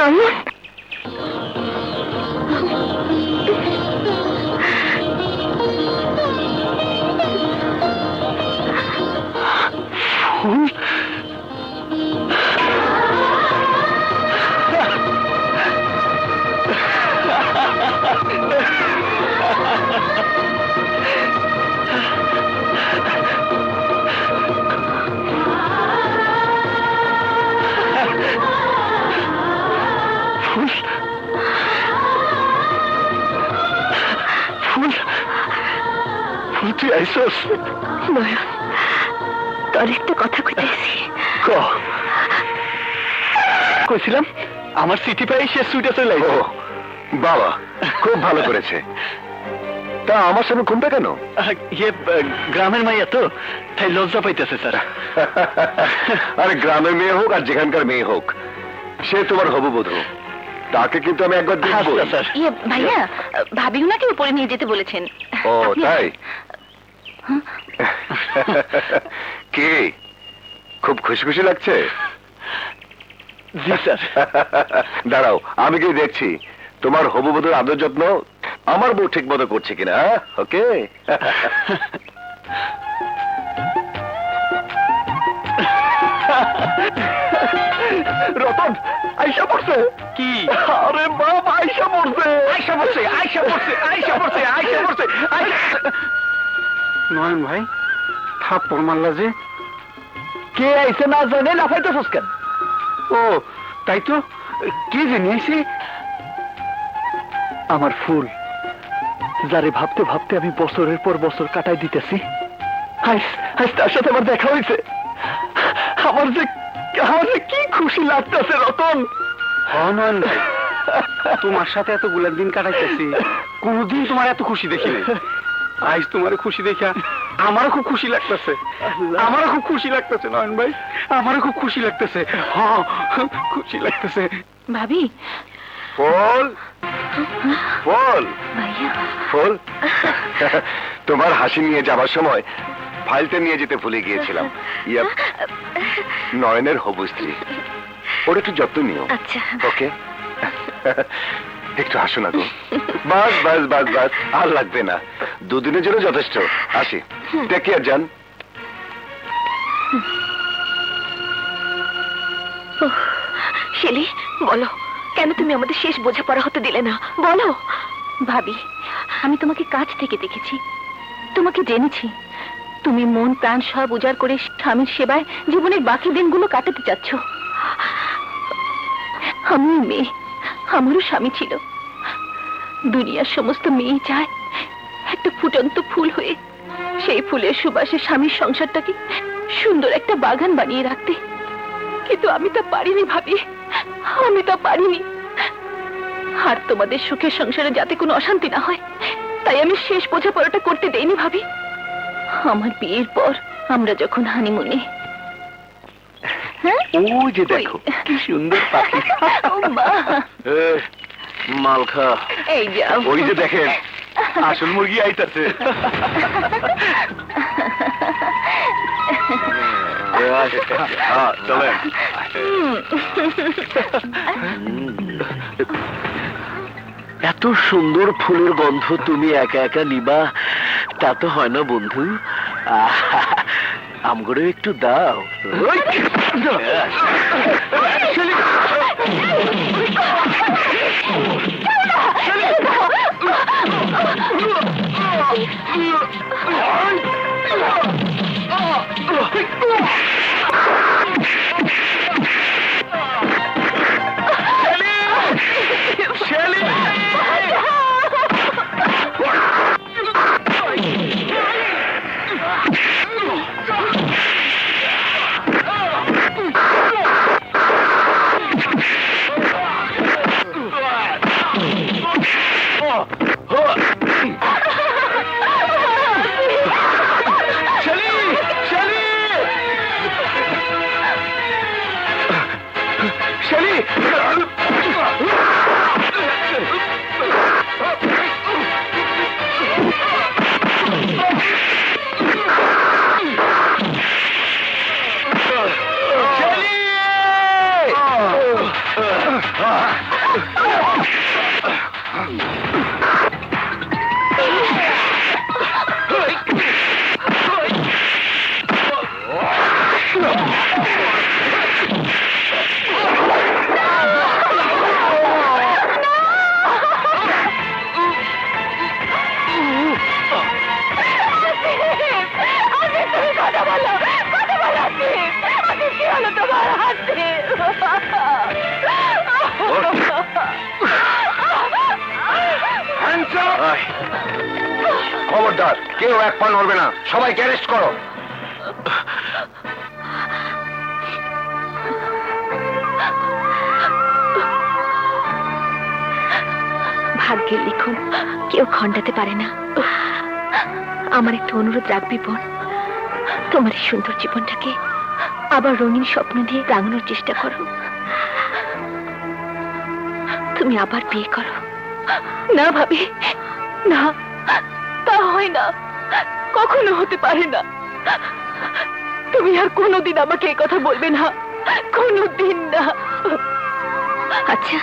নয়ন, ফুল তুই আইসস? নয়ন, তোর একটা কথা কইতেছি। কইছিলাম আমার চিঠি পাই সে সুইটে চলে আইছে। বাবা খুব ভালো করেছে। তা আমার সামনে ঘুমটা কেন? ইয়ে গ্রামের মাইয়া তো, তাই লজ্জা পাইতেছে স্যার। আরে গ্রামের মেয়ে হোক আর যেখানকার মেয়ে হোক, সে তোমার হবুবধূ, তাকে কিন্তু আমি একবার দেখবো। ইয়ে ভাইয়া, ভাবি উনাকে উপরে নিয়ে যেতে বলেছেন। ও তাই? কি খুব খুশি খুশি লাগছে? জি স্যার। দাঁড়াও, আমি কি দেখছি তোমার হবুবধূর আদর যত্ন আমার বউ ঠিক মতো করছে কিনা। ওকে। রতন আইসা পড়ছে। কি? আরে বাপ, আইসা পড়ছে, আইসা পড়ছে, আইসা পড়ছে, আইসা পড়ছে, আইসা পড়ছে। নয়ন ভাই, থাপ্পড় মারলা যে? কে আইসে না জানে লাফাইতেছস কেন? ও তাই তো, কে জানি আইছে? আমার ফুল, যারে ভাবতে ভাবতে আমি বছরের পর বছর কাটাই দিতেছি, আজ তার সাথে আমার দেখা হয়েছে। আমার যে কি খুশি লাগতেছে রতন। নয়ন ভাই, তোমার সাথে এতগুলা দিন কাটাইতেছি, কোনদিন তোমার এত খুশি দেখিনি। আজ তোমার খুশি দেখা আমারও খুব খুশি লাগতেছে, আমারও খুব খুশি লাগতেছে নয়ন ভাই, আমারও খুব খুশি লাগতেছে। হ্যাঁ, খুশি লাগতেছে। ভাবি, ফুল, ফুল, ভাইয়া, ফুল, তোমার হাসি নিয়ে যাবার সময় ফাইলটা নিয়ে যেতে ভুলে গিয়েছিলাম। ইয়া, নয়নের হবু স্ত্রী, ওর একটু যত্ন নিও। আচ্ছা। ওকে, একটু হাসো না গো। বাস বাস বাস বাস, আর লাগবে না, দুদিনের জন্য যথেষ্ট। আসি, টেক কেয়ার যান। শেলি, বলো কেন তুমি আমাদের শেষ বোঝাপড়া হতে দিলে না? বলো। ভাবি, আমি তোমাকে কাছ থেকে দেখেছি, তোমাকে জেনেছি। তুমি মন প্রাণ সব উজাড় করে স্বামীর সেবায় জীবনের বাকি দিনগুলো কাটাতে চাচ্ছ। আমি মেয়ে, আমারও স্বামী ছিল। দুনিয়ার সমস্ত মেয়ে চায় একটা ফুটন্ত ফুল হয়ে সেই ফুলের সুবাসে স্বামীর সংসারটাকে সুন্দর একটা বাগান বানিয়ে রাখতে, কিন্তু আমি তা পারিনি ভাবি, আমি তা পারিনি। আর তোমাদের সুখের সংসারে যাতে কোনো অশান্তি না হয়, তাই আমি শেষ বোঝাপড়াটা করতে দেইনি ভাবি। আমার বিয়ের পর আমরা যখন হানিমুনে, ওই যে দেখো কি সুন্দর পাখি। মালখা, এই যাও, ওই যে দেখেন আসল মুরগি আইতাছে। চলেন। এত সুন্দর ফুলের গন্ধ তুমি একা একা নিবা, তা তো হয় না বন্ধু। আমগরে একটু দাও। খবরদার, কেউ এক পা নড়বে না, সবাইকে অ্যারেস্ট করো। ভাগ্যের লিখন কেউ খণ্ডাতে পারে না। আমার একটা অনুরোধ রাখবি বোন, তোমার এই সুন্দর জীবনটাকে আবার রঙিন স্বপ্ন দিয়ে রাঙানোর চেষ্টা করো। তুমি আবার বিয়ে করো। না ভাবি, না, তা হয় না, কখনো হতে পারে না। তুমি আর কোনোদিন আমাকে এই কথা বলবে না, কোনোদিন না। আচ্ছা,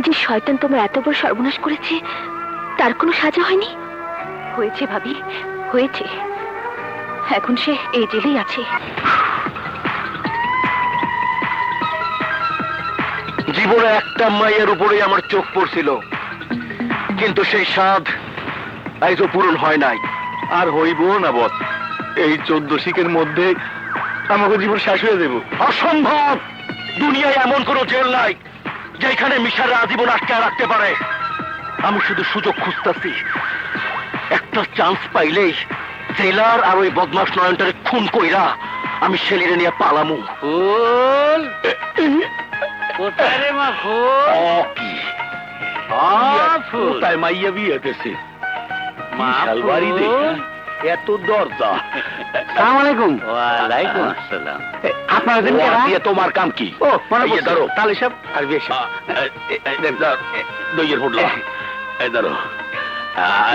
যে শয়তান তোমার এত বড় সর্বনাশ করেছে তার কোনো সাজা হয়নি? হয়েছে ভাবি, হয়েছে। এখন সে এই জেলেই আছে। জীবনে একটা মায়ের উপরেই আমার চোখ পড়ছিল, কিন্তু সেই স্বাদ আজও পূরণ হয় নাই, আর হইব না বস। এই 14 শিখের মধ্যে আমাকে জীবন শেষ হয়ে দেব। অসম্ভব! দুনিয়ায় এমন কোন জেল নাই যেখানে মিশারে আজীবন আটকে রাখতে পারে। আমি শুধু সুযোগ খুঁজতেছি, একটা চান্স পাইলেই জেলার আর ওই বদমাস নয়নটারে খুন কইরা আমি ছেলেরে নিয়ে পালামু। ফুল কোথায় রে মা? ফুল কি ফুল তাই মাইয়া বিয়ে দিয়েছে। মা শালবাড়ি দেখি এত দরজা। আসসালামু আলাইকুম। ওয়ালাইকুম আসসালাম। আপনারা দিন দিয়ে তোমার কাম কি? ও মনে এই পড়ছে, ধরো। তাহলে সব আর বেশ দইয়ের ফুটলা এই ধরো।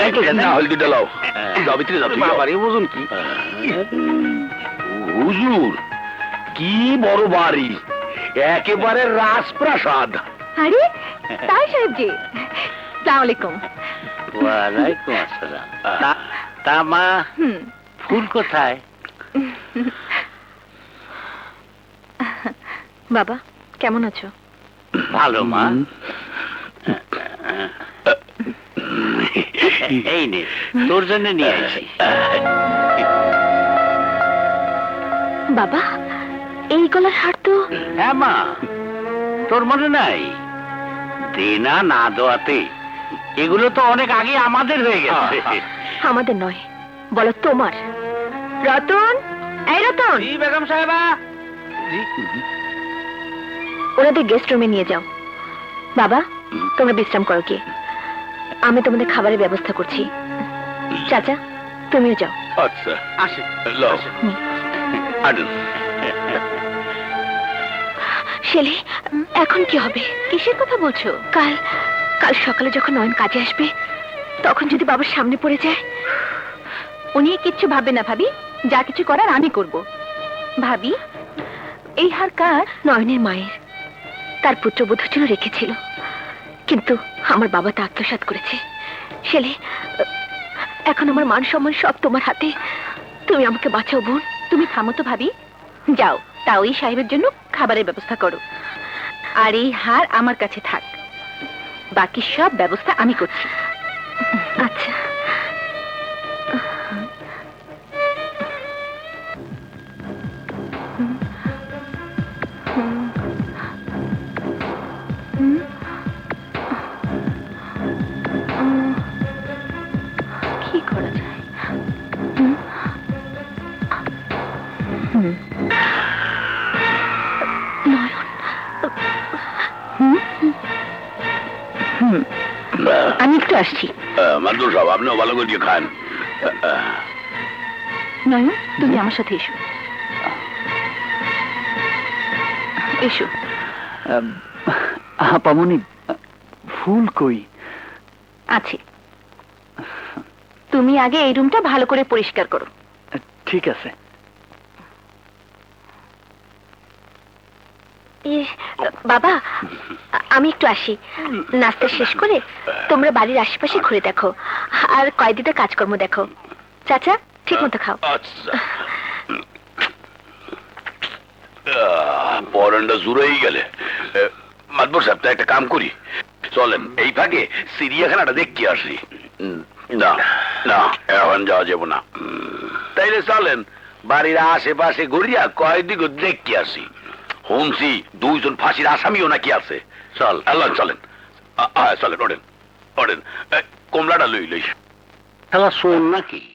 একটু দেন। না হলদি ডালাও, যাও ভিতরে যাও। বাবারে বুঝুন কি হুজুর, কি বড় বাড়ি, একেবারে রাজপ্রাসাদ। আরে তাই সাহেব জি, আসসালামু আলাইকুম। ওয়ালাইকুম আসসালাম। তা মা ফুল কোথায়? বাবা কেমন আছো? ভালো মা। এই নে তোর জন্য নিয়ে আসি। বাবা এই গলার হার তো। হ্যাঁ মা, তোর মনে নাই দেনা না দেওয়াতে এগুলো তো অনেক আগে আমাদের হয়ে গেছে। আমাদের নয়, বলো তোমার। রতন, এই রতন, জি বেগম সাহেবা। ওনাদের গেস্ট রুমে নিয়ে যাও। বাবা তোমরা বিশ্রাম করো, গিয়ে আমি তোমাদের খাবারের ব্যবস্থা করছি। চাচা তুমিও যাও। আচ্ছা আসে লও। হুম। আনুন। শেলি, এখন কি হবে? কিসের কথা বলছো? কাল কাল সকালে যখন নয়ন কাজে আসবে তখন যদি বাবার সামনে পড়ে যায়। উনি কিচ্ছু ভাবে না ভাবি, যা কিছু করার আমি করব। ভাবি এই হার কার? নয়নের মায়ের, তার পুত্রবধূর জন্য রেখেছিল, কিন্তু আমার বাবা তা আত্মসাৎ করেছে। শেলি, এখন আমার মান সম্মান সব তোমার হাতে, তুমি আমাকে বাঁচাও বোন। তুমি থামো তো ভাবি, যাও তা ওই সাহেবের জন্য খাবারের ব্যবস্থা করো, আর এই হার আমার কাছে থাক, বাকি সব ব্যবস্থা আমি করছি। আচ্ছা। কি করা যায়? আমি একটু আসছি। মাদুর সাহেব, আপনিও ভালো করে খান। নয়ন তুমি আমার সাথে এসো। এসো। আপামনি ফুল কই? আছে, তুমি আগে এই রুমটা ভালো করে পরিষ্কার করো। ঠিক আছে। বাবা, আমি একটু আসি। নাস্তা শেষ করে তোমরা বাড়ির আশেপাশে ঘুরে দেখো, আর কয়েকদিনের কাজকর্ম দেখো। চাচা, ঠিক মতো খাও। আচ্ছা পরানটা জুড়েই গেলে। মাতবর সাহেব, তা একটা কাম করি, চলেন এই ফাঁকে চিড়িয়াখানাটা দেখতে আসি। না না, এখন যাওয়া যাবো না। তাইলে চলেন বাড়ির আশেপাশে ঘুরিয়া কয়েকদিকে দেখতে আসি। শুনছি 2 জন ফাঁসির আসামিও নাকি আছে। চল আল্লাহ, চলেন চলেন, ওঠেন ওঠেন, কমলাটা লই লই। খেলা শোন নাকি?